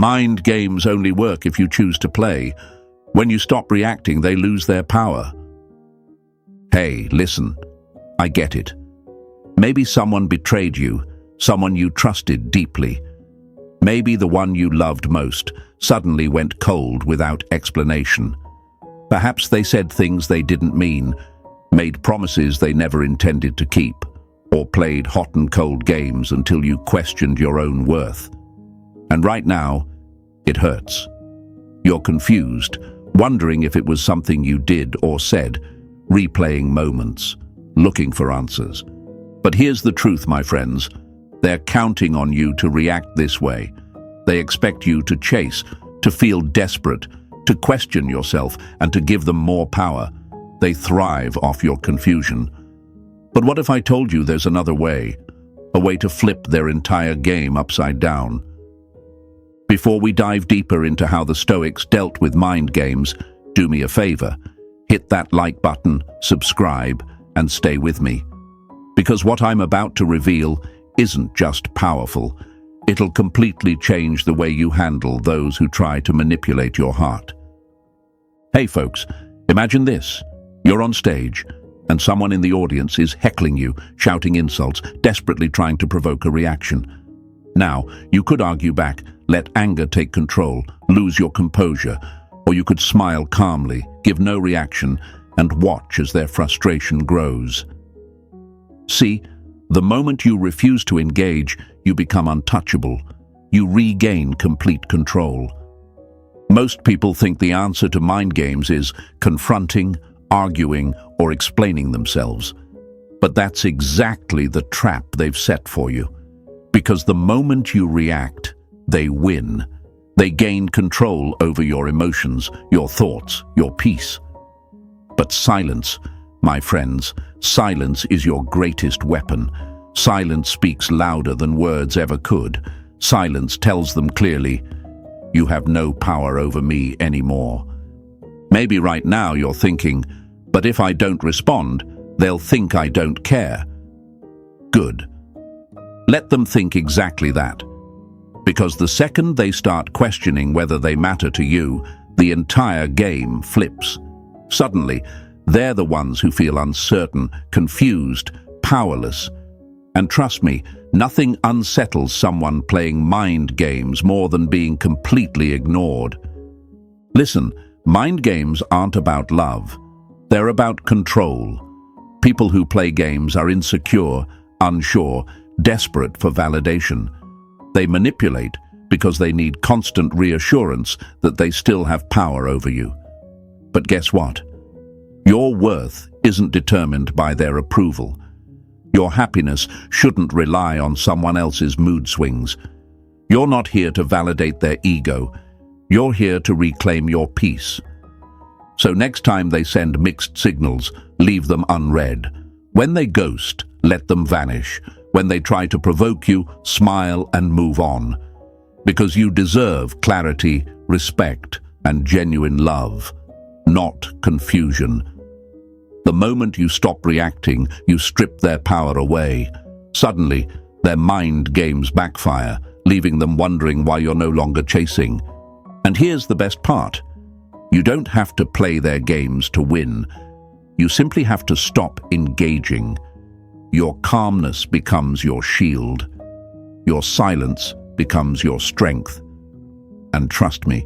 Mind games only work if you choose to play. When you stop reacting, they lose their power. Hey, listen, I get it. Maybe someone betrayed you, someone you trusted deeply. Maybe the one you loved most suddenly went cold without explanation. Perhaps they said things they didn't mean, made promises they never intended to keep, or played hot and cold games until you questioned your own worth. And right now, it hurts. You're confused, wondering if it was something you did or said, replaying moments, looking for answers. But here's the truth, my friends. They're counting on you to react this way. They expect you to chase, to feel desperate, to question yourself, and to give them more power. They thrive off your confusion. But what if I told you there's another way? A way to flip their entire game upside down? Before we dive deeper into how the Stoics dealt with mind games, do me a favor. Hit that like button, subscribe, and stay with me. Because what I'm about to reveal isn't just powerful. It'll completely change the way you handle those who try to manipulate your heart. Hey folks, imagine this. You're on stage, and someone in the audience is heckling you, shouting insults, desperately trying to provoke a reaction. Now, you could argue back, let anger take control, lose your composure, or you could smile calmly, give no reaction, and watch as their frustration grows. See, the moment you refuse to engage, you become untouchable. You regain complete control. Most people think the answer to mind games is confronting, arguing, or explaining themselves. But that's exactly the trap they've set for you. Because the moment you react, they win. They gain control over your emotions, your thoughts, your peace. But silence, my friends, silence is your greatest weapon. Silence speaks louder than words ever could. Silence tells them clearly, you have no power over me anymore. Maybe right now you're thinking, but if I don't respond, they'll think I don't care. Good. Let them think exactly that. Because the second they start questioning whether they matter to you, the entire game flips. Suddenly, they're the ones who feel uncertain, confused, powerless. And trust me, nothing unsettles someone playing mind games more than being completely ignored. Listen, mind games aren't about love. They're about control. People who play games are insecure, unsure, desperate for validation. They manipulate because they need constant reassurance that they still have power over you. But guess what? Your worth isn't determined by their approval. Your happiness shouldn't rely on someone else's mood swings. You're not here to validate their ego. You're here to reclaim your peace. So next time they send mixed signals, leave them unread. When they ghost, let them vanish. When they try to provoke you, smile and move on. Because you deserve clarity, respect, and genuine love, not confusion. The moment you stop reacting, you strip their power away. Suddenly, their mind games backfire, leaving them wondering why you're no longer chasing. And here's the best part. You don't have to play their games to win. You simply have to stop engaging. Your calmness becomes your shield. Your silence becomes your strength. And trust me,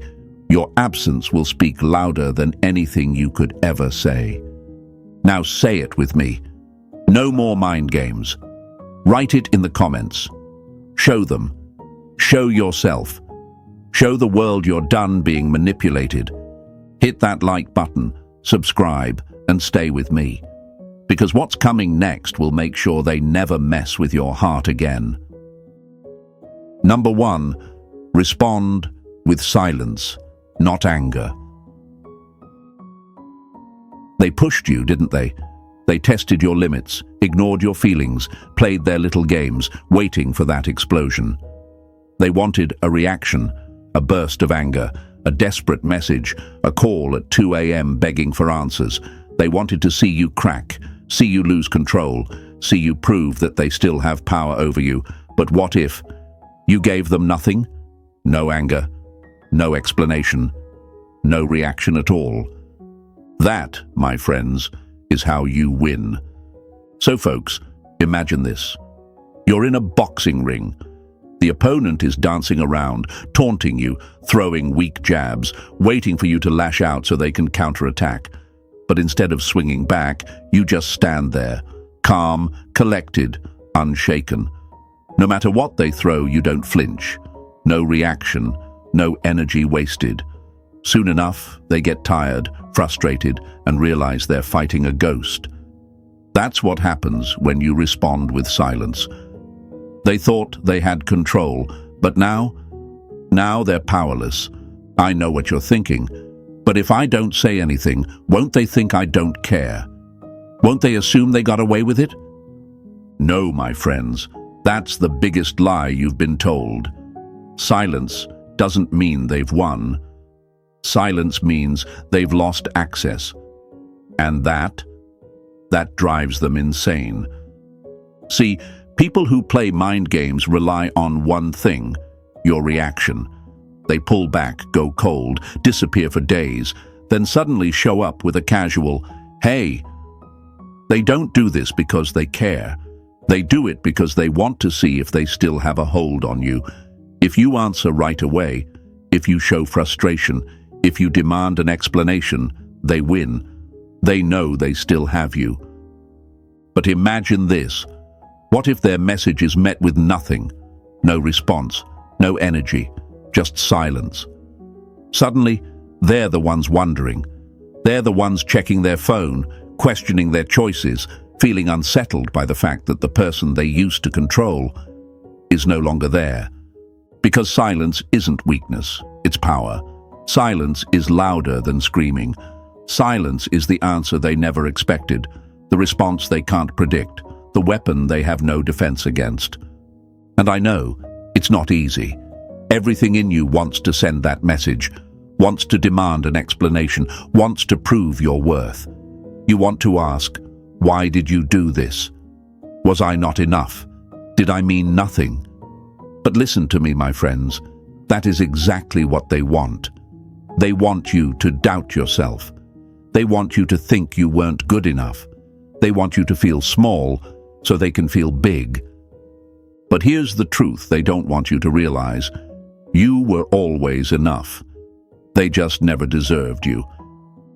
your absence will speak louder than anything you could ever say. Now say it with me. No more mind games. Write it in the comments. Show them. Show yourself. Show the world you're done being manipulated. Hit that like button, subscribe, and stay with me. Because what's coming next will make sure they never mess with your heart again. Number 1, respond with silence, not anger. They pushed you, didn't they? They tested your limits, ignored your feelings, played their little games, waiting for that explosion. They wanted a reaction, a burst of anger, a desperate message, a call at 2 a.m. begging for answers. They wanted to see you crack, see you lose control, see you prove that they still have power over you. But what if you gave them nothing? No anger, no explanation, no reaction at all. That, my friends, is how you win. So folks, imagine this. You're in a boxing ring. The opponent is dancing around, taunting you, throwing weak jabs, waiting for you to lash out so they can counterattack. But instead of swinging back, you just stand there, calm, collected, unshaken. No matter what they throw, you don't flinch. No reaction, no energy wasted. Soon enough, they get tired, frustrated, and realize they're fighting a ghost. That's what happens when you respond with silence. They thought they had control, but now they're powerless. I know what you're thinking, but if I don't say anything, won't they think I don't care? Won't they assume they got away with it? No, my friends, that's the biggest lie you've been told. Silence doesn't mean they've won. Silence means they've lost access. And that drives them insane. See, people who play mind games rely on one thing, your reaction. They pull back, go cold, disappear for days, then suddenly show up with a casual, "Hey." They don't do this because they care. They do it because they want to see if they still have a hold on you. If you answer right away, if you show frustration, if you demand an explanation, they win. They know they still have you. But imagine this. What if their message is met with nothing? No response, no energy, just silence. Suddenly, they're the ones wondering. They're the ones checking their phone, questioning their choices, feeling unsettled by the fact that the person they used to control is no longer there. Because silence isn't weakness, it's power. Silence is louder than screaming. Silence is the answer they never expected, the response they can't predict, the weapon they have no defense against. And I know, it's not easy. Everything in you wants to send that message, wants to demand an explanation, wants to prove your worth. You want to ask, why did you do this? Was I not enough? Did I mean nothing? But listen to me, my friends, that is exactly what they want. They want you to doubt yourself. They want you to think you weren't good enough. They want you to feel small so they can feel big. But here's the truth they don't want you to realize. You were always enough. They just never deserved you.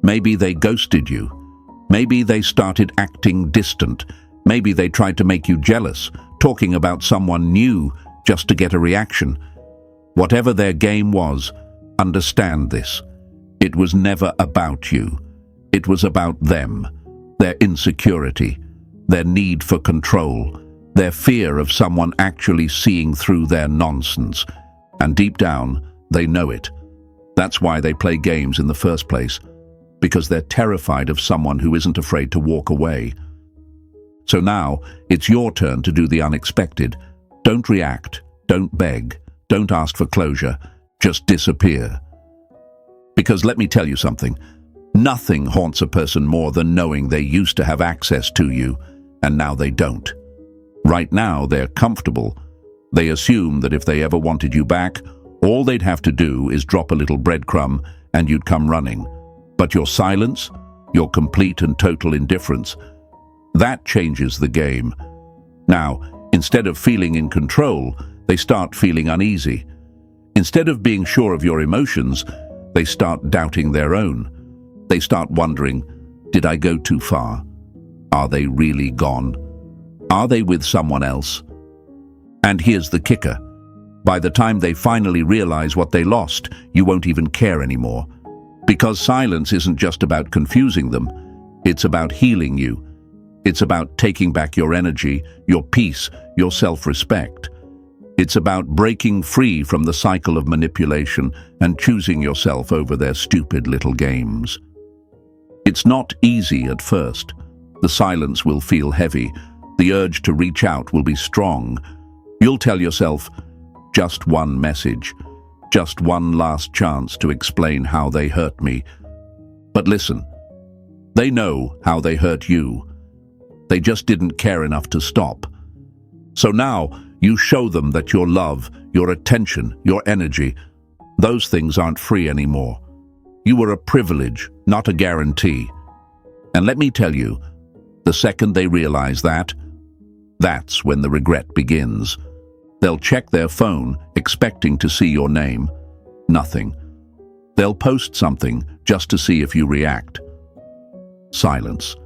Maybe they ghosted you. Maybe they started acting distant. Maybe they tried to make you jealous, talking about someone new just to get a reaction. Whatever their game was, understand this. It was never about you. It was about them, their insecurity, their need for control, their fear of someone actually seeing through their nonsense. And deep down, they know it. That's why they play games in the first place, because they're terrified of someone who isn't afraid to walk away. So now, it's your turn to do the unexpected. Don't react, don't beg, don't ask for closure, just disappear. Because let me tell you something, nothing haunts a person more than knowing they used to have access to you, and now they don't. Right now, they're comfortable. They assume that if they ever wanted you back, all they'd have to do is drop a little breadcrumb and you'd come running. But your silence, your complete and total indifference, that changes the game. Now, instead of feeling in control, they start feeling uneasy. Instead of being sure of your emotions, they start doubting their own. They start wondering, did I go too far? Are they really gone? Are they with someone else? And here's the kicker. By the time they finally realize what they lost, you won't even care anymore. Because silence isn't just about confusing them, it's about healing you. It's about taking back your energy, your peace, your self-respect. It's about breaking free from the cycle of manipulation and choosing yourself over their stupid little games. It's not easy at first. The silence will feel heavy. The urge to reach out will be strong. You'll tell yourself, just one message, just one last chance to explain how they hurt me. But listen, they know how they hurt you. They just didn't care enough to stop. So now you show them that your love, your attention, your energy, Those things aren't free anymore. You were a privilege, not a guarantee. And let me tell you, the second they realize that, that's when the regret begins. They'll check their phone, expecting to see your name. Nothing. They'll post something just to see if you react. Silence.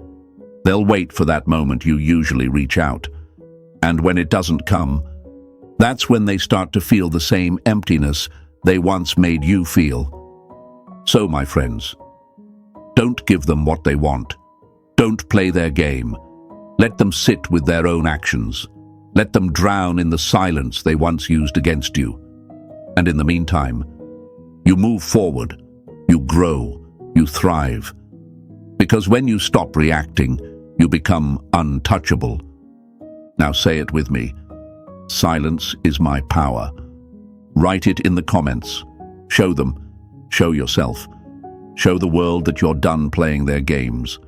They'll wait for that moment you usually reach out. And when it doesn't come, that's when they start to feel the same emptiness they once made you feel. So, my friends, don't give them what they want. Don't play their game. Let them sit with their own actions. Let them drown in the silence they once used against you. And in the meantime, you move forward, you grow, you thrive. Because when you stop reacting, you become untouchable. Now say it with me. Silence is my power. Write it in the comments. Show them. Show yourself. Show the world that you're done playing their games.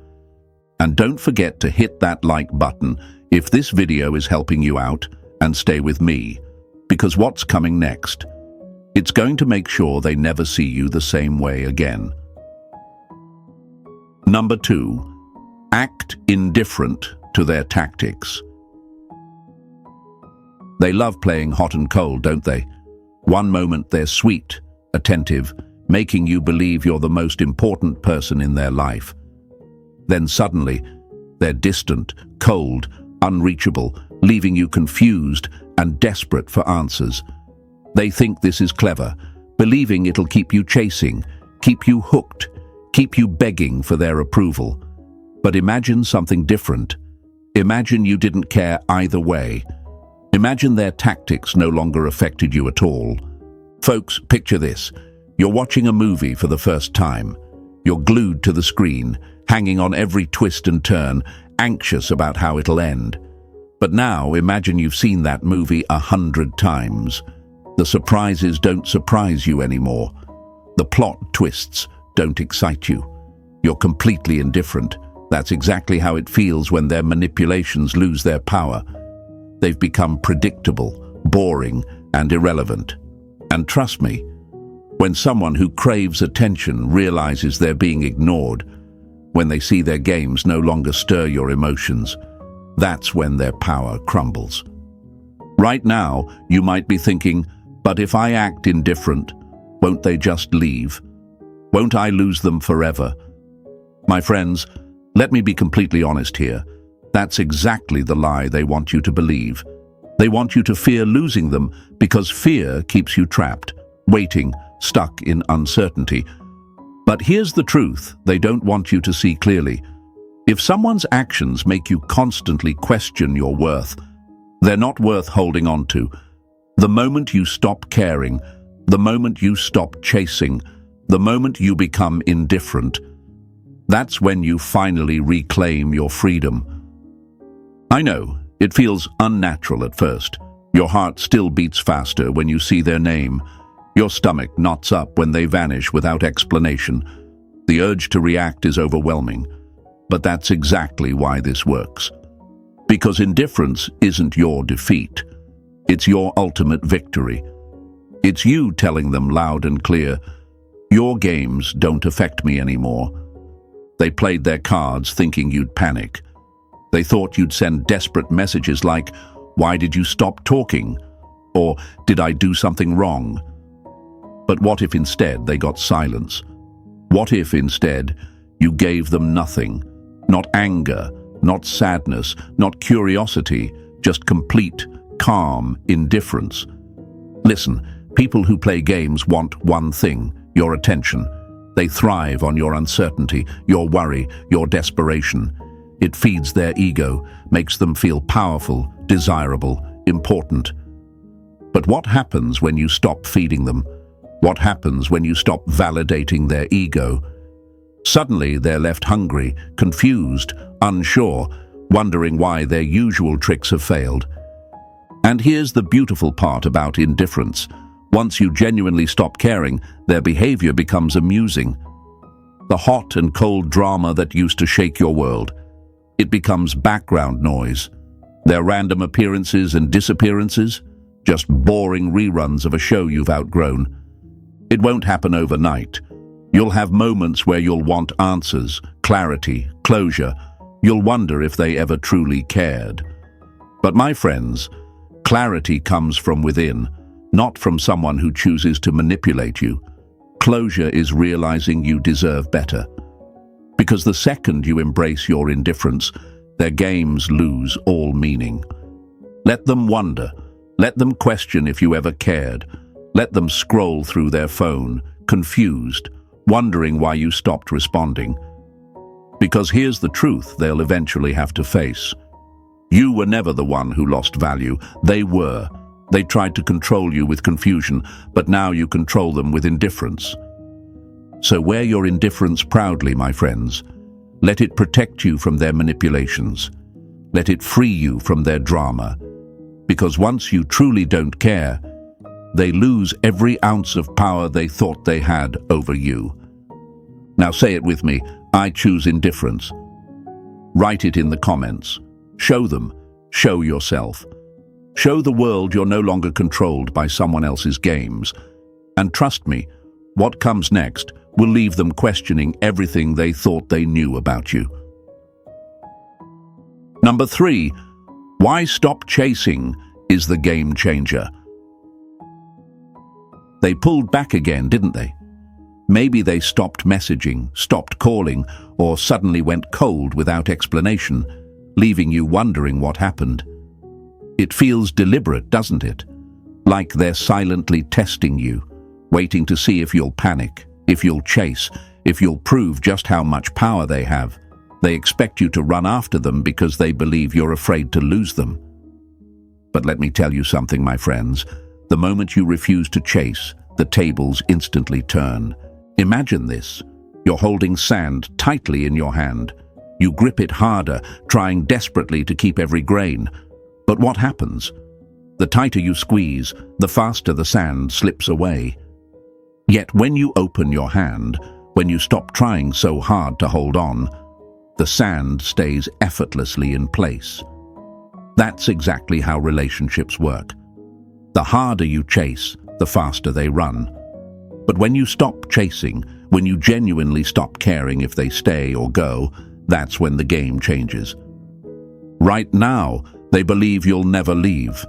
And don't forget to hit that like button if this video is helping you out, and stay with me, because what's coming next? It's going to make sure they never see you the same way again. Number 2, act indifferent to their tactics. They love playing hot and cold, don't they? One moment they're sweet, attentive, making you believe you're the most important person in their life. Then suddenly, they're distant, cold, unreachable, leaving you confused and desperate for answers. They think this is clever, believing it'll keep you chasing, keep you hooked, keep you begging for their approval. But imagine something different. Imagine you didn't care either way. Imagine their tactics no longer affected you at all. Folks, picture this. You're watching a movie for the first time. You're glued to the screen, hanging on every twist and turn, anxious about how it'll end. But now imagine you've seen that movie 100 times. The surprises don't surprise you anymore. The plot twists don't excite you. You're completely indifferent. That's exactly how it feels when their manipulations lose their power. They've become predictable, boring, and irrelevant. And trust me, when someone who craves attention realizes they're being ignored, when they see their games no longer stir your emotions, that's when their power crumbles. Right now, you might be thinking, but if I act indifferent, won't they just leave? Won't I lose them forever? My friends, let me be completely honest here. That's exactly the lie they want you to believe. They want you to fear losing them because fear keeps you trapped, waiting, stuck in uncertainty. But here's the truth they don't want you to see clearly. If someone's actions make you constantly question your worth, they're not worth holding on to. The moment you stop caring, the moment you stop chasing, the moment you become indifferent, that's when you finally reclaim your freedom. I know, it feels unnatural at first. Your heart still beats faster when you see their name. Your stomach knots up when they vanish without explanation. The urge to react is overwhelming. But that's exactly why this works. Because indifference isn't your defeat. It's your ultimate victory. It's you telling them loud and clear, your games don't affect me anymore. They played their cards thinking you'd panic. They thought you'd send desperate messages like, "Why did you stop talking?" Or, "Did I do something wrong?" But what if instead they got silence? What if instead you gave them nothing? Not anger, not sadness, not curiosity, just complete, calm indifference. Listen, people who play games want one thing, your attention. They thrive on your uncertainty, your worry, your desperation. It feeds their ego, makes them feel powerful, desirable, important. But what happens when you stop feeding them? What happens when you stop validating their ego? Suddenly they're left hungry, confused, unsure, wondering why their usual tricks have failed. And here's the beautiful part about indifference. Once you genuinely stop caring, their behavior becomes amusing. The hot and cold drama that used to shake your world, it becomes background noise. Their random appearances and disappearances, just boring reruns of a show you've outgrown. It won't happen overnight. You'll have moments where you'll want answers, clarity, closure. You'll wonder if they ever truly cared. But my friends, clarity comes from within, not from someone who chooses to manipulate you. Closure is realizing you deserve better. Because the second you embrace your indifference, their games lose all meaning. Let them wonder. Let them question if you ever cared. Let them scroll through their phone, confused, wondering why you stopped responding. Because here's the truth they'll eventually have to face. You were never the one who lost value. They were. They tried to control you with confusion, but now you control them with indifference. So wear your indifference proudly, my friends. Let it protect you from their manipulations. Let it free you from their drama. Because once you truly don't care, they lose every ounce of power they thought they had over you. Now say it with me, I choose indifference. Write it in the comments. Show them. Show yourself. Show the world you're no longer controlled by someone else's games. And trust me, what comes next will leave them questioning everything they thought they knew about you. Number 3, why stop chasing is the game changer. They pulled back again, didn't they? Maybe they stopped messaging, stopped calling, or suddenly went cold without explanation, leaving you wondering what happened. It feels deliberate, doesn't it? Like they're silently testing you, waiting to see if you'll panic, if you'll chase, if you'll prove just how much power they have. They expect you to run after them because they believe you're afraid to lose them. But let me tell you something, my friends. The moment you refuse to chase, the tables instantly turn. Imagine this. You're holding sand tightly in your hand. You grip it harder, trying desperately to keep every grain. But what happens? The tighter you squeeze, the faster the sand slips away. Yet when you open your hand, when you stop trying so hard to hold on, the sand stays effortlessly in place. That's exactly how relationships work. The harder you chase, the faster they run. But when you stop chasing, when you genuinely stop caring if they stay or go, that's when the game changes. Right now, they believe you'll never leave.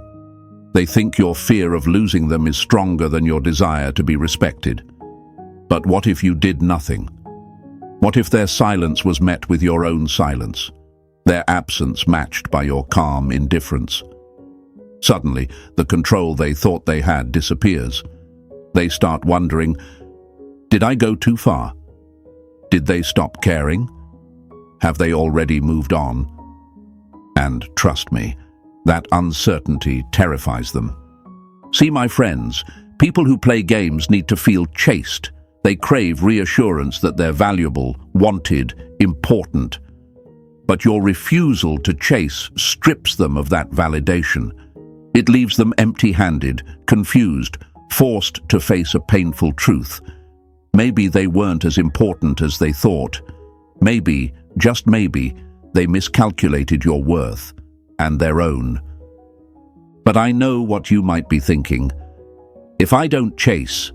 They think your fear of losing them is stronger than your desire to be respected. But what if you did nothing? What if their silence was met with your own silence, their absence matched by your calm indifference? Suddenly, the control they thought they had disappears. They start wondering, did I go too far? Did they stop caring? Have they already moved on? And trust me, that uncertainty terrifies them. See, my friends, people who play games need to feel chased. They crave reassurance that they're valuable, wanted, important. But your refusal to chase strips them of that validation. It leaves them empty-handed, confused, forced to face a painful truth. Maybe they weren't as important as they thought. Maybe, just maybe, they miscalculated your worth and their own. But I know what you might be thinking. If I don't chase,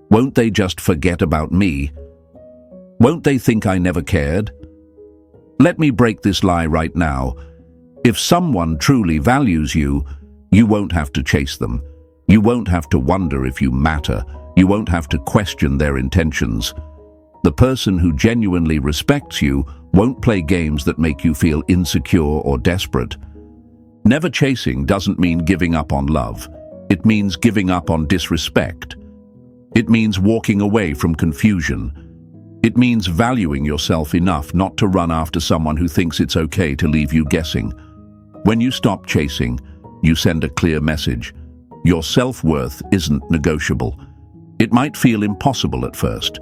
won't they just forget about me? Won't they think I never cared? Let me break this lie right now. If someone truly values you, you won't have to chase them. You won't have to wonder if you matter. You won't have to question their intentions. The person who genuinely respects you won't play games that make you feel insecure or desperate. Never chasing doesn't mean giving up on love. It means giving up on disrespect. It means walking away from confusion. It means valuing yourself enough not to run after someone who thinks it's okay to leave you guessing. When you stop chasing, you send a clear message. Your self-worth isn't negotiable. It might feel impossible at first.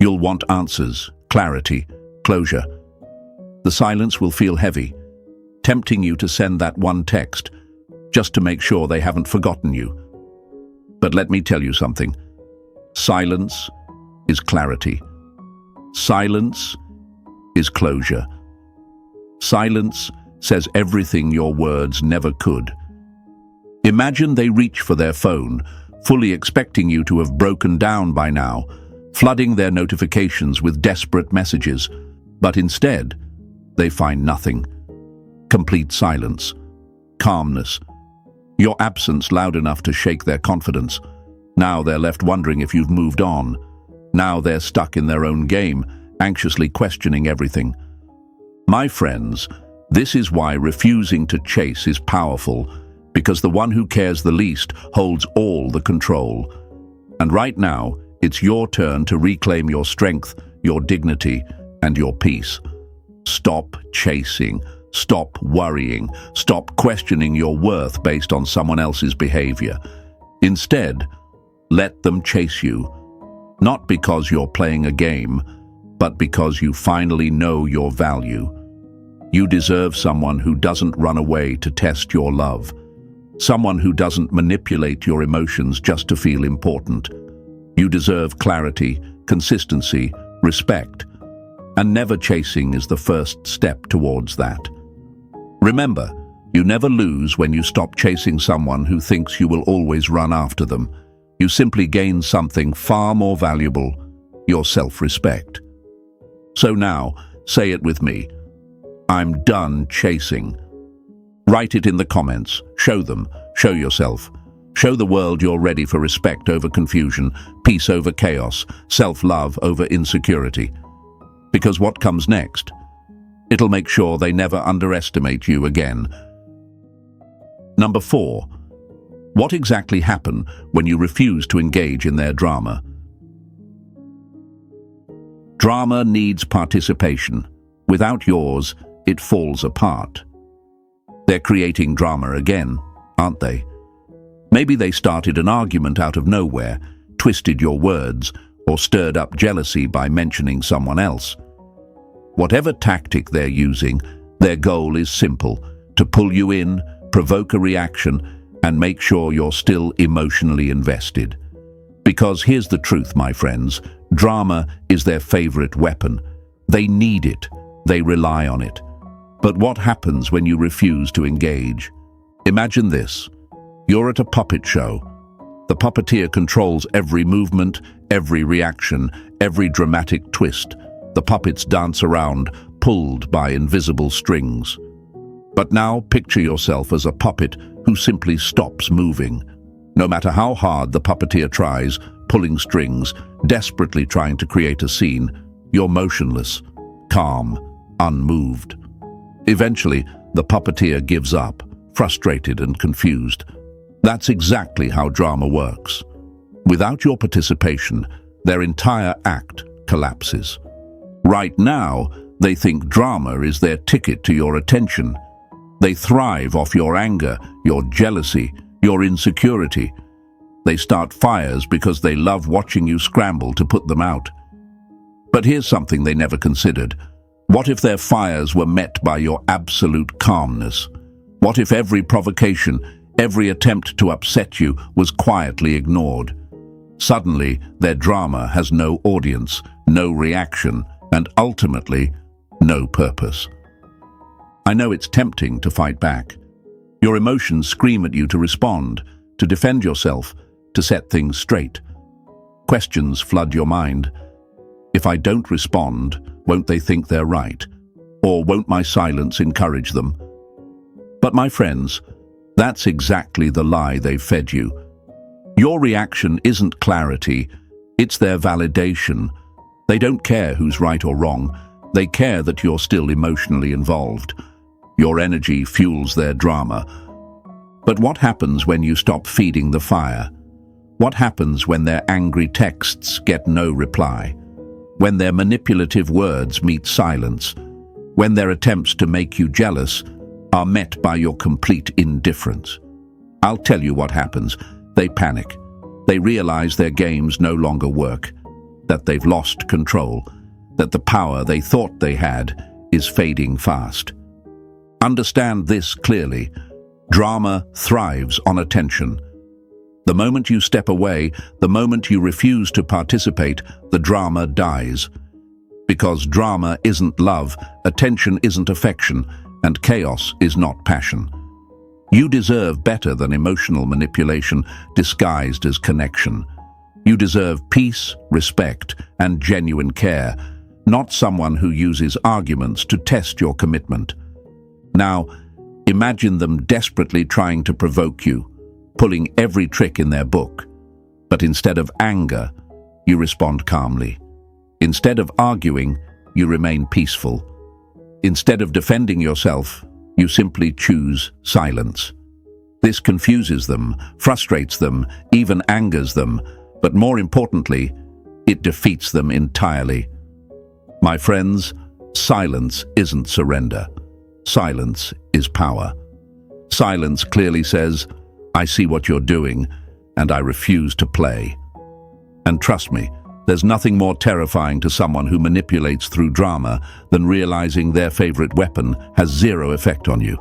You'll want answers, clarity, closure. The silence will feel heavy, tempting you to send that one text, just to make sure they haven't forgotten you. But let me tell you something. Silence is clarity. Silence is closure. Silence says everything your words never could. Imagine they reach for their phone, fully expecting you to have broken down by now, flooding their notifications with desperate messages. But instead, they find nothing. Complete silence. Calmness. Your absence loud enough to shake their confidence. Now they're left wondering if you've moved on. Now they're stuck in their own game, anxiously questioning everything. My friends, this is why refusing to chase is powerful, because the one who cares the least holds all the control. And right now, it's your turn to reclaim your strength, your dignity, and your peace. Stop chasing. Stop worrying. Stop questioning your worth based on someone else's behavior. Instead, let them chase you. Not because you're playing a game, but because you finally know your value. You deserve someone who doesn't run away to test your love. Someone who doesn't manipulate your emotions just to feel important. You deserve clarity, consistency, respect. And never chasing is the first step towards that. Remember, you never lose when you stop chasing someone who thinks you will always run after them. You simply gain something far more valuable, your self-respect. So now, say it with me. I'm done chasing. Write it in the comments. Show them. Show yourself. Show the world you're ready for respect over confusion, peace over chaos, self-love over insecurity. Because what comes next? It'll make sure they never underestimate you again. Number 4. What exactly happened when you refuse to engage in their drama? Drama needs participation. Without yours, it falls apart. They're creating drama again, aren't they? Maybe they started an argument out of nowhere, twisted your words, or stirred up jealousy by mentioning someone else. Whatever tactic they're using, their goal is simple: to pull you in, provoke a reaction, and make sure you're still emotionally invested. Because here's the truth, my friends, drama is their favorite weapon. They need it. They rely on it. But what happens when you refuse to engage? Imagine this. You're at a puppet show. The puppeteer controls every movement, every reaction, every dramatic twist. The puppets dance around, pulled by invisible strings. But now picture yourself as a puppet who simply stops moving. No matter how hard the puppeteer tries, pulling strings, desperately trying to create a scene, you're motionless, calm, unmoved. Eventually, the puppeteer gives up, frustrated and confused. That's exactly how drama works. Without your participation, their entire act collapses. Right now, they think drama is their ticket to your attention. They thrive off your anger, your jealousy, your insecurity. They start fires because they love watching you scramble to put them out. But here's something they never considered. What if their fires were met by your absolute calmness? What if every provocation, every attempt to upset you was quietly ignored? Suddenly, their drama has no audience, no reaction, and ultimately, no purpose. I know it's tempting to fight back. Your emotions scream at you to respond, to defend yourself, to set things straight. Questions flood your mind. If I don't respond, won't they think they're right? Or won't my silence encourage them? But my friends, that's exactly the lie they've fed you. Your reaction isn't clarity, it's their validation. They don't care who's right or wrong. They care that you're still emotionally involved. Your energy fuels their drama. But what happens when you stop feeding the fire? What happens when their angry texts get no reply? When their manipulative words meet silence? When their attempts to make you jealous are met by your complete indifference? I'll tell you what happens. They panic. They realize their games no longer work, that they've lost control, that the power they thought they had is fading fast. Understand this clearly. Drama thrives on attention. The moment you step away, the moment you refuse to participate, the drama dies. Because drama isn't love, attention isn't affection, and chaos is not passion. You deserve better than emotional manipulation disguised as connection. You deserve peace, respect, and genuine care, not someone who uses arguments to test your commitment. Now, imagine them desperately trying to provoke you, pulling every trick in their book. But instead of anger, you respond calmly. Instead of arguing, you remain peaceful. Instead of defending yourself, you simply choose silence. This confuses them, frustrates them, even angers them, but more importantly, it defeats them entirely. My friends, silence isn't surrender. Silence is power. Silence clearly says, I see what you're doing, and I refuse to play. And trust me, there's nothing more terrifying to someone who manipulates through drama than realizing their favorite weapon has zero effect on you.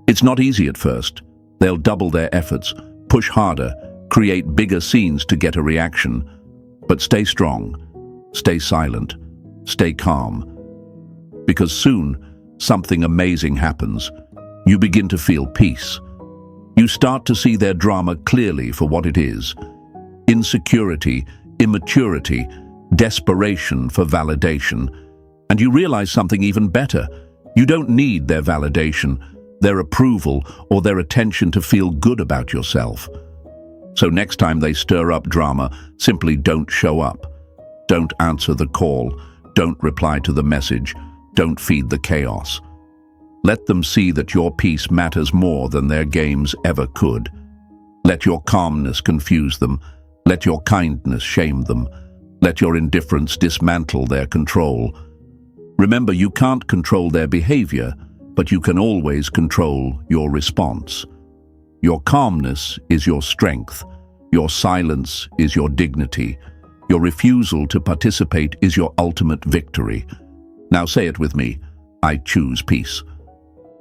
It's not easy at first. They'll double their efforts, push harder, create bigger scenes to get a reaction. But stay strong, stay silent, stay calm. Because soon, something amazing happens. You begin to feel peace. You start to see their drama clearly for what it is. Insecurity, immaturity, desperation for validation. And you realize something even better. You don't need their validation, their approval, or their attention to feel good about yourself. So next time they stir up drama, simply don't show up. Don't answer the call. Don't reply to the message. Don't feed the chaos. Let them see that your peace matters more than their games ever could. Let your calmness confuse them. Let your kindness shame them. Let your indifference dismantle their control. Remember, you can't control their behavior, but you can always control your response. Your calmness is your strength. Your silence is your dignity. Your refusal to participate is your ultimate victory. Now say it with me. I choose peace.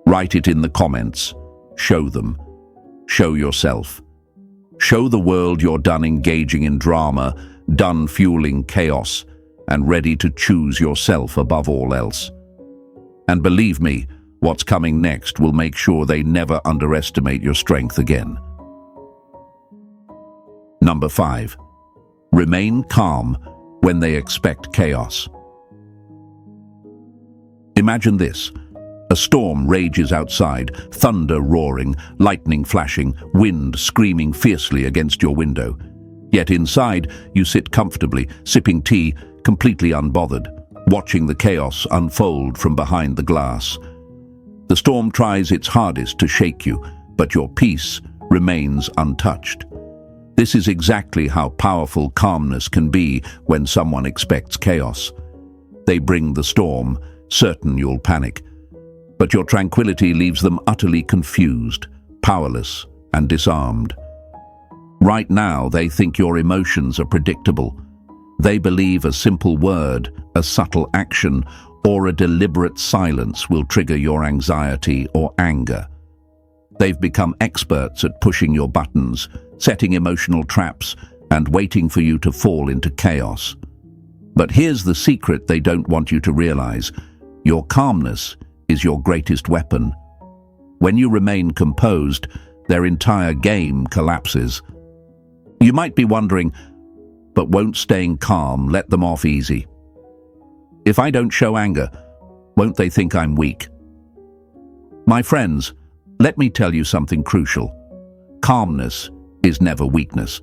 Write it in the comments. Show them. Show yourself. Show the world you're done engaging in drama, done fueling chaos, and ready to choose yourself above all else. And believe me, what's coming next will make sure they never underestimate your strength again. Number 5. Remain calm when they expect chaos. Imagine this. A storm rages outside, thunder roaring, lightning flashing, wind screaming fiercely against your window. Yet inside, you sit comfortably, sipping tea, completely unbothered, watching the chaos unfold from behind the glass. The storm tries its hardest to shake you, but your peace remains untouched. This is exactly how powerful calmness can be when someone expects chaos. They bring the storm, certain you'll panic. But your tranquility leaves them utterly confused, powerless, and disarmed. Right now, they think your emotions are predictable. They believe a simple word, a subtle action, or a deliberate silence will trigger your anxiety or anger. They've become experts at pushing your buttons, setting emotional traps, and waiting for you to fall into chaos. But here's the secret they don't want you to realize. Your calmness is your greatest weapon. When you remain composed, their entire game collapses. You might be wondering, but won't staying calm let them off easy? If I don't show anger, won't they think I'm weak? My friends, let me tell you something crucial. Calmness is never weakness.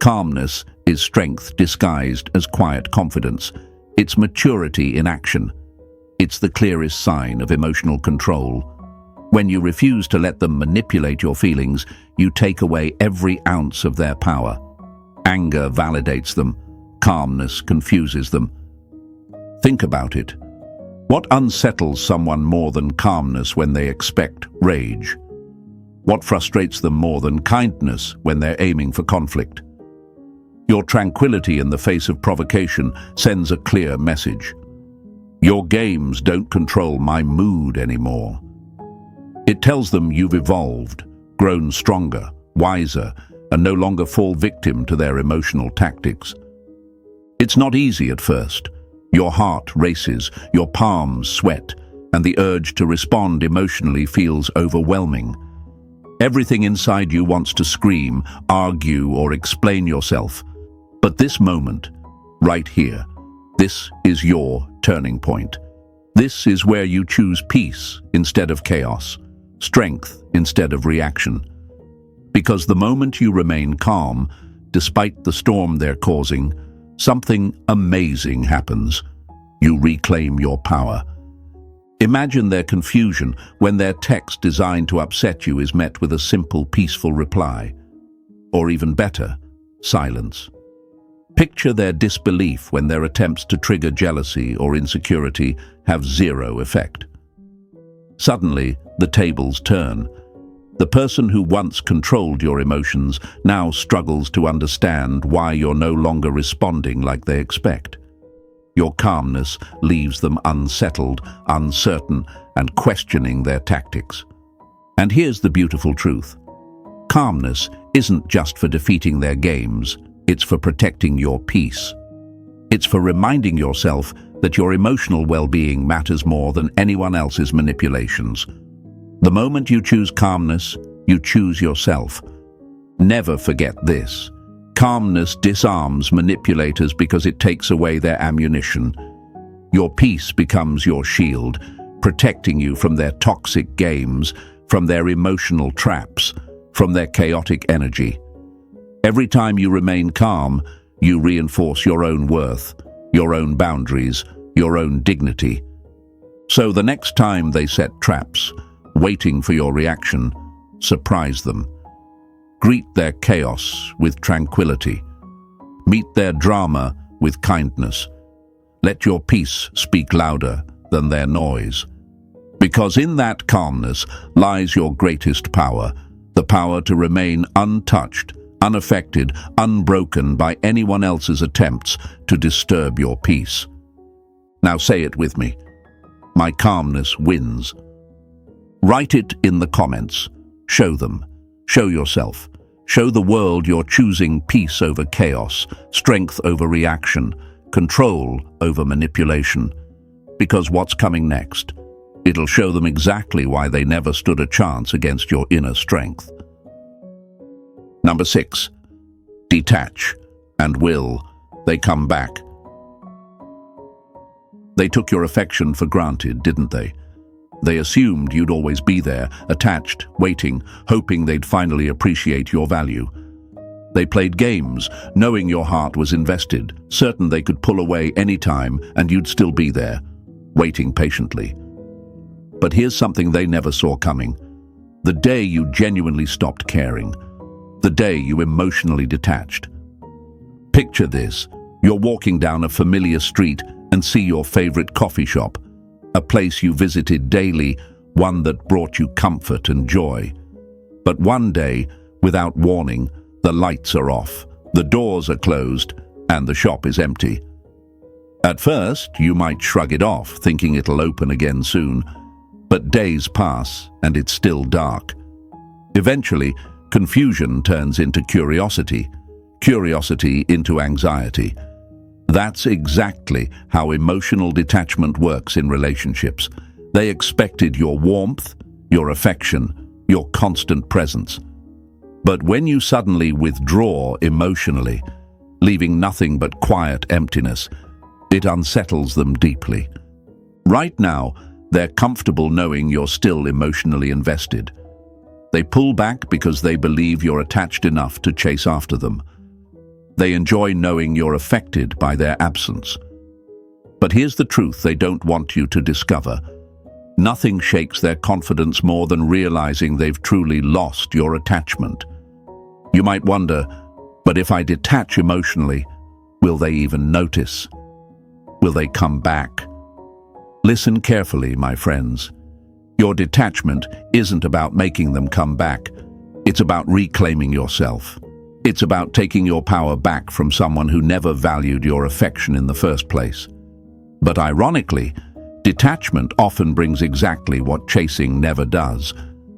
Calmness is strength disguised as quiet confidence. It's maturity in action. It's the clearest sign of emotional control. When you refuse to let them manipulate your feelings, you take away every ounce of their power. Anger validates them. Calmness confuses them. Think about it. What unsettles someone more than calmness when they expect rage? What frustrates them more than kindness when they're aiming for conflict? Your tranquility in the face of provocation sends a clear message. Your games don't control my mood anymore. It tells them you've evolved, grown stronger, wiser, and no longer fall victim to their emotional tactics. It's not easy at first. Your heart races, your palms sweat, and the urge to respond emotionally feels overwhelming. Everything inside you wants to scream, argue, or explain yourself. But this moment, right here, this is your turning point. This is where you choose peace instead of chaos, strength instead of reaction. Because the moment you remain calm, despite the storm they're causing, something amazing happens. You reclaim your power. Imagine their confusion when their text designed to upset you is met with a simple, peaceful reply. Or even better, silence. Picture their disbelief when their attempts to trigger jealousy or insecurity have zero effect. Suddenly, the tables turn. The person who once controlled your emotions now struggles to understand why you're no longer responding like they expect. Your calmness leaves them unsettled, uncertain, and questioning their tactics. And here's the beautiful truth. Calmness isn't just for defeating their games, it's for protecting your peace. It's for reminding yourself that your emotional well-being matters more than anyone else's manipulations. The moment you choose calmness, you choose yourself. Never forget this. Calmness disarms manipulators because it takes away their ammunition. Your peace becomes your shield, protecting you from their toxic games, from their emotional traps, from their chaotic energy. Every time you remain calm, you reinforce your own worth, your own boundaries, your own dignity. So the next time they set traps, waiting for your reaction, surprise them. Greet their chaos with tranquility. Meet their drama with kindness. Let your peace speak louder than their noise. Because in that calmness lies your greatest power, the power to remain untouched, unaffected, unbroken by anyone else's attempts to disturb your peace. Now say it with me. My calmness wins. Write it in the comments. Show them. Show yourself. Show the world you're choosing peace over chaos, strength over reaction, control over manipulation. Because what's coming next? It'll show them exactly why they never stood a chance against your inner strength. Number 6. Detach and will. They come back. They took your affection for granted, didn't they? They assumed you'd always be there, attached, waiting, hoping they'd finally appreciate your value. They played games, knowing your heart was invested, certain they could pull away any time and you'd still be there, waiting patiently. But here's something they never saw coming. The day you genuinely stopped caring. The day you emotionally detached. Picture this. You're walking down a familiar street and see your favorite coffee shop. A place you visited daily, one that brought you comfort and joy. But one day, without warning, the lights are off, the doors are closed, and the shop is empty. At first, you might shrug it off, thinking it'll open again soon. But days pass, and it's still dark. Eventually, confusion turns into curiosity, curiosity into anxiety. That's exactly how emotional detachment works in relationships. They expected your warmth, your affection, your constant presence. But when you suddenly withdraw emotionally, leaving nothing but quiet emptiness, it unsettles them deeply. Right now, they're comfortable knowing you're still emotionally invested. They pull back because they believe you're attached enough to chase after them. They enjoy knowing you're affected by their absence. But here's the truth they don't want you to discover. Nothing shakes their confidence more than realizing they've truly lost your attachment. You might wonder, but if I detach emotionally, will they even notice? Will they come back? Listen carefully, my friends. Your detachment isn't about making them come back. It's about reclaiming yourself. It's about taking your power back from someone who never valued your affection in the first place. But ironically, detachment often brings exactly what chasing never does.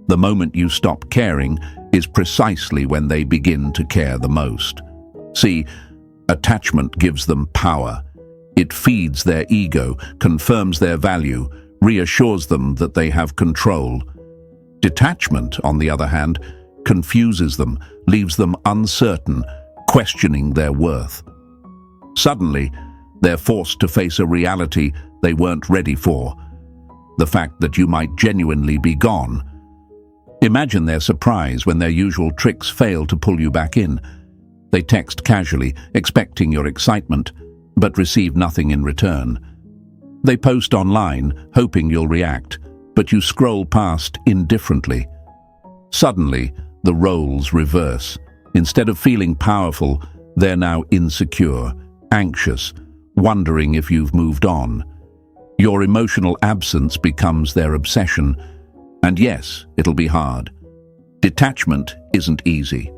The moment you stop caring is precisely when they begin to care the most. See, attachment gives them power. It feeds their ego, confirms their value, reassures them that they have control. Detachment, on the other hand, confuses them, leaves them uncertain, questioning their worth. Suddenly, they're forced to face a reality they weren't ready for, the fact that you might genuinely be gone. Imagine their surprise when their usual tricks fail to pull you back in. They text casually, expecting your excitement, but receive nothing in return. They post online, hoping you'll react, but you scroll past indifferently. Suddenly, the roles reverse. Instead of feeling powerful, they're now insecure, anxious, wondering if you've moved on. Your emotional absence becomes their obsession, and yes, it'll be hard. Detachment isn't easy.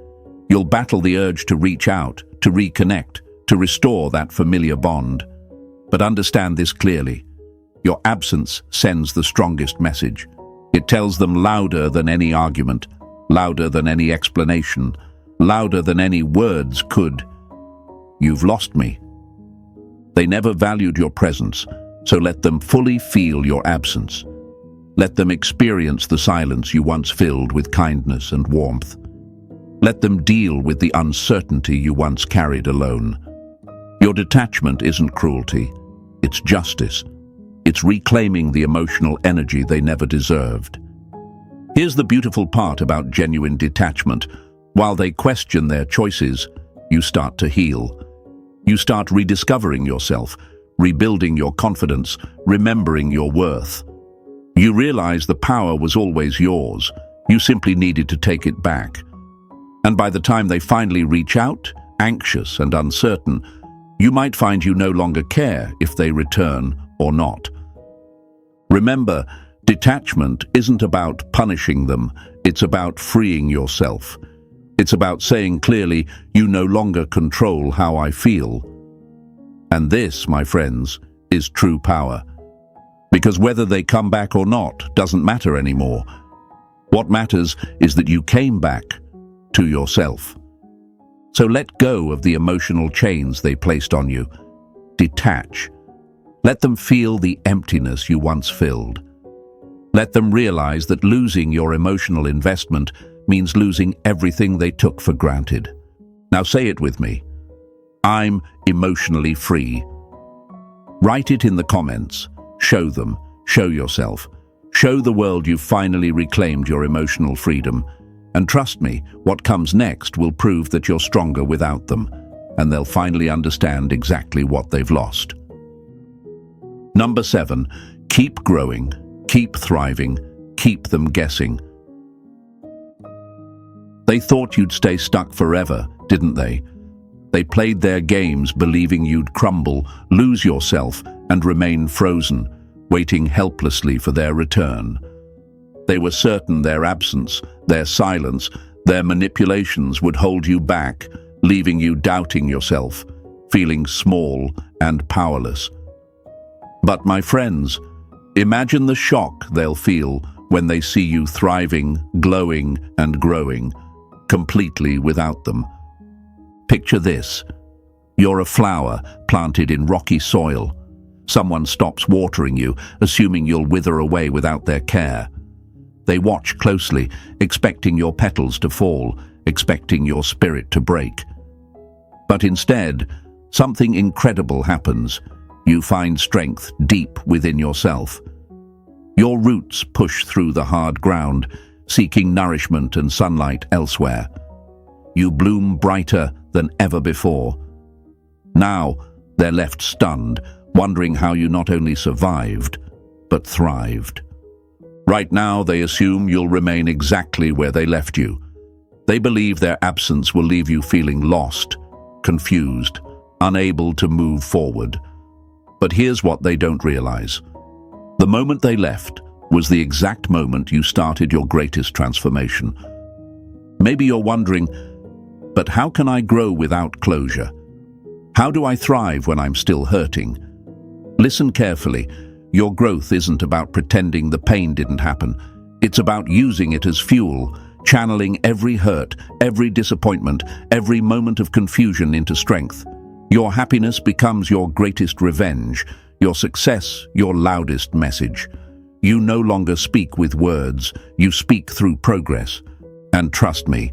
You'll battle the urge to reach out, to reconnect, to restore that familiar bond. But understand this clearly. Your absence sends the strongest message. It tells them louder than any argument, louder than any explanation, louder than any words could. You've lost me. They never valued your presence, so let them fully feel your absence. Let them experience the silence you once filled with kindness and warmth. Let them deal with the uncertainty you once carried alone. Your detachment isn't cruelty, it's justice. It's reclaiming the emotional energy they never deserved. Here's the beautiful part about genuine detachment. While they question their choices, you start to heal. You start rediscovering yourself, rebuilding your confidence, remembering your worth. You realize the power was always yours. You simply needed to take it back. And by the time they finally reach out, anxious and uncertain, you might find you no longer care if they return or not. Remember, detachment isn't about punishing them, it's about freeing yourself. It's about saying clearly, you no longer control how I feel. And this, my friends, is true power. Because whether they come back or not doesn't matter anymore. What matters is that you came back to yourself. So let go of the emotional chains they placed on you. Detach. Let them feel the emptiness you once filled. Let them realize that losing your emotional investment means losing everything they took for granted. Now say it with me. I'm emotionally free. Write it in the comments. Show them. Show yourself. Show the world you've finally reclaimed your emotional freedom. And trust me, what comes next will prove that you're stronger without them, and they'll finally understand exactly what they've lost. Number 7, keep growing, keep thriving, keep them guessing. They thought you'd stay stuck forever, didn't they? They played their games believing you'd crumble, lose yourself, and remain frozen, waiting helplessly for their return. They were certain their absence, their silence, their manipulations would hold you back, leaving you doubting yourself, feeling small and powerless. But my friends, imagine the shock they'll feel when they see you thriving, glowing, and growing, completely without them. Picture this. You're a flower planted in rocky soil. Someone stops watering you, assuming you'll wither away without their care. They watch closely, expecting your petals to fall, expecting your spirit to break. But instead, something incredible happens. You find strength deep within yourself. Your roots push through the hard ground, seeking nourishment and sunlight elsewhere. You bloom brighter than ever before. Now, they're left stunned, wondering how you not only survived, but thrived. Right now, they assume you'll remain exactly where they left you. They believe their absence will leave you feeling lost, confused, unable to move forward. But here's what they don't realize. The moment they left was the exact moment you started your greatest transformation. Maybe you're wondering, but how can I grow without closure? How do I thrive when I'm still hurting? Listen carefully. Your growth isn't about pretending the pain didn't happen. It's about using it as fuel, channeling every hurt, every disappointment, every moment of confusion into strength. Your happiness becomes your greatest revenge, your success your loudest message. You no longer speak with words, you speak through progress. And trust me,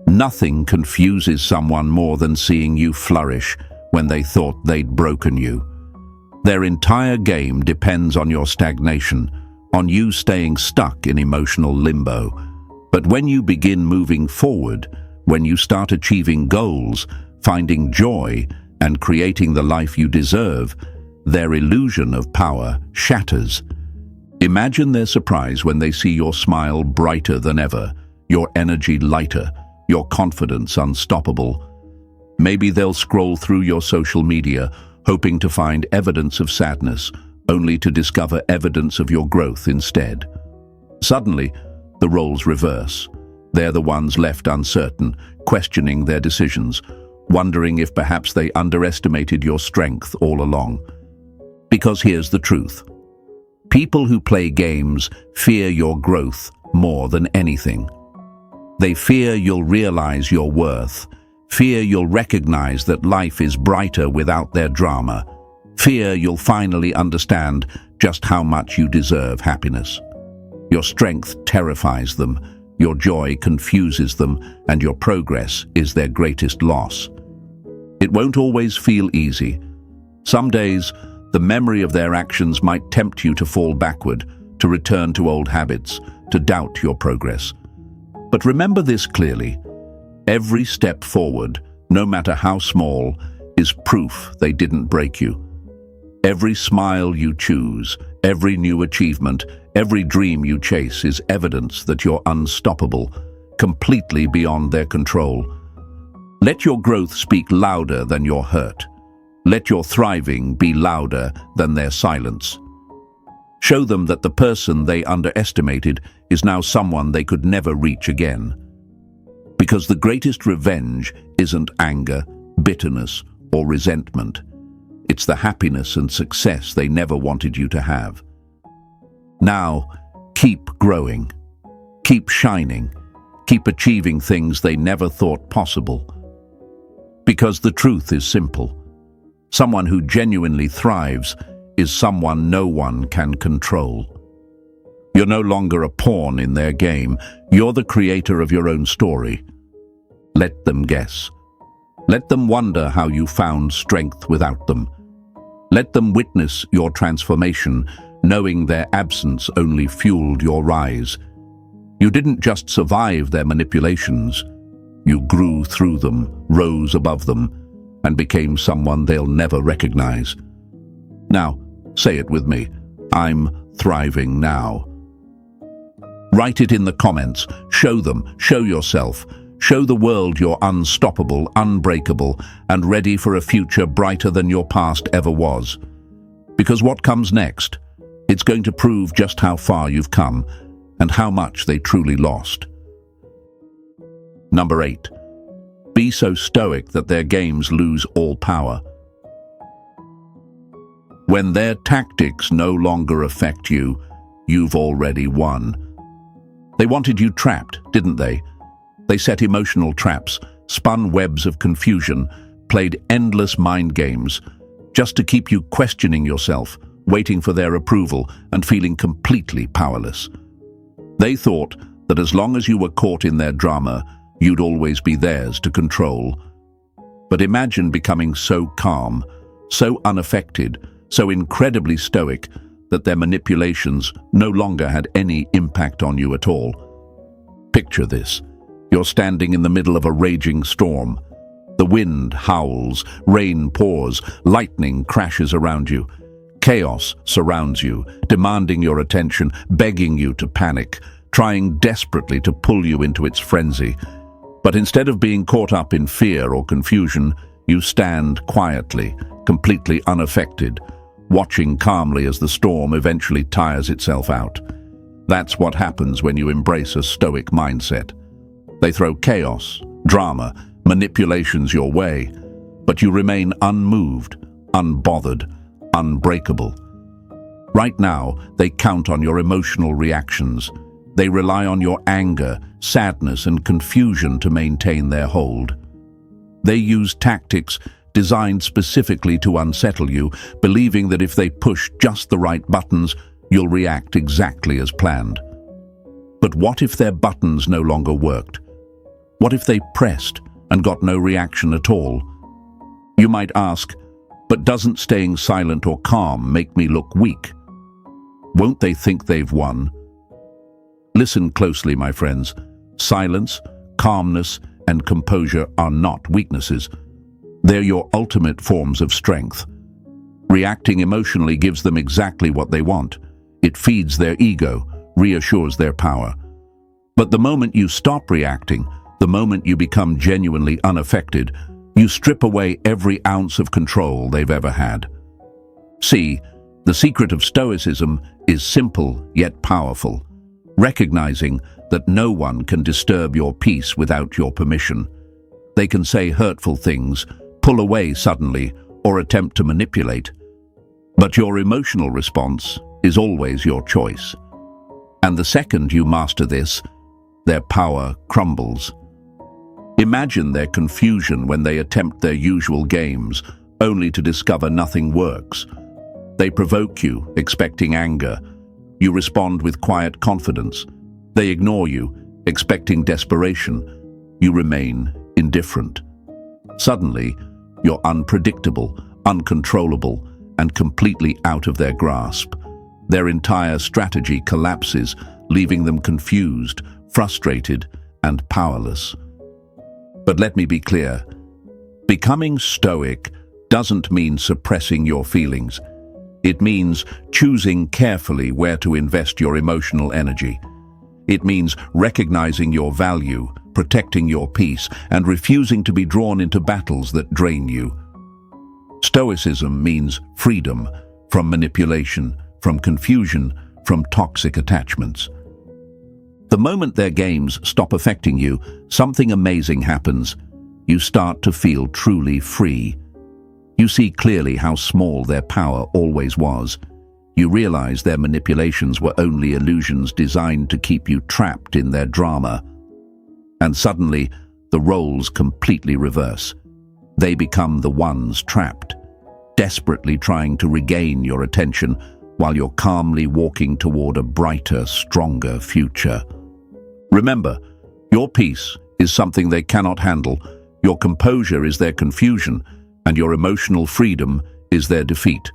nothing confuses someone more than seeing you flourish when they thought they'd broken you. Their entire game depends on your stagnation, on you staying stuck in emotional limbo. But when you begin moving forward, when you start achieving goals, finding joy, and creating the life you deserve, their illusion of power shatters. Imagine their surprise when they see your smile brighter than ever, your energy lighter, your confidence unstoppable. Maybe they'll scroll through your social media, hoping to find evidence of sadness, only to discover evidence of your growth instead. Suddenly, the roles reverse. They're the ones left uncertain, questioning their decisions, wondering if perhaps they underestimated your strength all along. Because here's the truth. People who play games fear your growth more than anything. They fear you'll realize your worth, fear you'll recognize that life is brighter without their drama, fear you'll finally understand just how much you deserve happiness. Your strength terrifies them, your joy confuses them, and your progress is their greatest loss. It won't always feel easy. Some days, the memory of their actions might tempt you to fall backward, to return to old habits, to doubt your progress. But remember this clearly. Every step forward, no matter how small, is proof they didn't break you. Every smile you choose, every new achievement, every dream you chase is evidence that you're unstoppable, completely beyond their control. Let your growth speak louder than your hurt. Let your thriving be louder than their silence. Show them that the person they underestimated is now someone they could never reach again. Because the greatest revenge isn't anger, bitterness, or resentment. It's the happiness and success they never wanted you to have. Now, keep growing. Keep shining. Keep achieving things they never thought possible. Because the truth is simple. Someone who genuinely thrives is someone no one can control. You're no longer a pawn in their game. You're the creator of your own story. Let them guess. Let them wonder how you found strength without them. Let them witness your transformation, knowing their absence only fueled your rise. You didn't just survive their manipulations. You grew through them, rose above them, and became someone they'll never recognize. Now, say it with me. I'm thriving now. Write it in the comments. Show them, show yourself. Show the world you're unstoppable, unbreakable, and ready for a future brighter than your past ever was. Because what comes next? It's going to prove just how far you've come and how much they truly lost. Number 8. Be so stoic that their games lose all power. When their tactics no longer affect you, you've already won. They wanted you trapped, didn't they? They set emotional traps, spun webs of confusion, played endless mind games, just to keep you questioning yourself, waiting for their approval, and feeling completely powerless. They thought that as long as you were caught in their drama, you'd always be theirs to control. But imagine becoming so calm, so unaffected, so incredibly stoic that their manipulations no longer had any impact on you at all. Picture this. You're standing in the middle of a raging storm. The wind howls, rain pours, lightning crashes around you. Chaos surrounds you, demanding your attention, begging you to panic, trying desperately to pull you into its frenzy. But instead of being caught up in fear or confusion, you stand quietly, completely unaffected, watching calmly as the storm eventually tires itself out. That's what happens when you embrace a stoic mindset. They throw chaos, drama, manipulations your way, but you remain unmoved, unbothered, unbreakable. Right now, they count on your emotional reactions. They rely on your anger, sadness, and confusion to maintain their hold. They use tactics designed specifically to unsettle you, believing that if they push just the right buttons, you'll react exactly as planned. But what if their buttons no longer worked? What if they pressed and got no reaction at all? You might ask, but doesn't staying silent or calm make me look weak? Won't they think they've won? Listen closely, my friends. Silence, calmness, and composure are not weaknesses. They're your ultimate forms of strength. Reacting emotionally gives them exactly what they want. It feeds their ego, reassures their power. But the moment you stop reacting, the moment you become genuinely unaffected, you strip away every ounce of control they've ever had. See, the secret of Stoicism is simple yet powerful, recognizing that no one can disturb your peace without your permission. They can say hurtful things, pull away suddenly, or attempt to manipulate. But your emotional response is always your choice. And the second you master this, their power crumbles. Imagine their confusion when they attempt their usual games, only to discover nothing works. They provoke you, expecting anger. You respond with quiet confidence. They ignore you, expecting desperation. You remain indifferent. Suddenly, you're unpredictable, uncontrollable, and completely out of their grasp. Their entire strategy collapses, leaving them confused, frustrated, and powerless. But let me be clear. Becoming stoic doesn't mean suppressing your feelings. It means choosing carefully where to invest your emotional energy. It means recognizing your value, protecting your peace, and refusing to be drawn into battles that drain you. Stoicism means freedom from manipulation, from confusion, from toxic attachments. The moment their games stop affecting you, something amazing happens. You start to feel truly free. You see clearly how small their power always was. You realize their manipulations were only illusions designed to keep you trapped in their drama. And suddenly, the roles completely reverse. They become the ones trapped, desperately trying to regain your attention while you're calmly walking toward a brighter, stronger future. Remember, your peace is something they cannot handle, your composure is their confusion, and your emotional freedom is their defeat.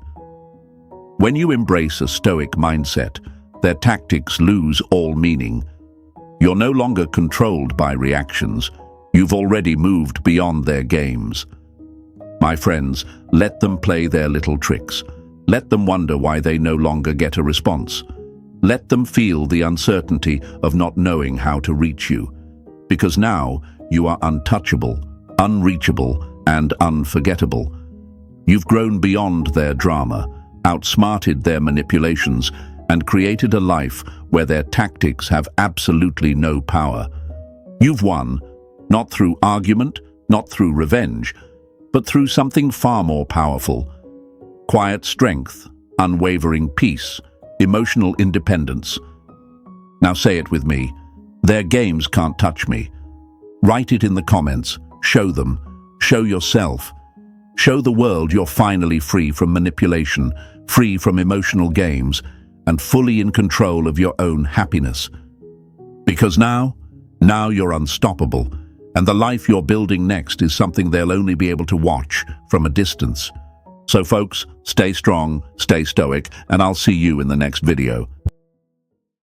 When you embrace a stoic mindset, their tactics lose all meaning. You're no longer controlled by reactions. You've already moved beyond their games. My friends, let them play their little tricks. Let them wonder why they no longer get a response. Let them feel the uncertainty of not knowing how to reach you. Because now you are untouchable, unreachable, and unforgettable. You've grown beyond their drama, outsmarted their manipulations, and created a life where their tactics have absolutely no power. You've won, not through argument, not through revenge, but through something far more powerful. Quiet strength, unwavering peace, emotional independence. Now say it with me. Their games can't touch me. Write it in the comments. Show them. Show yourself. Show the world you're finally free from manipulation, free from emotional games, and fully in control of your own happiness. Because now you're unstoppable, and the life you're building next is something they'll only be able to watch from a distance. So folks, stay strong, stay stoic, and I'll see you in the next video.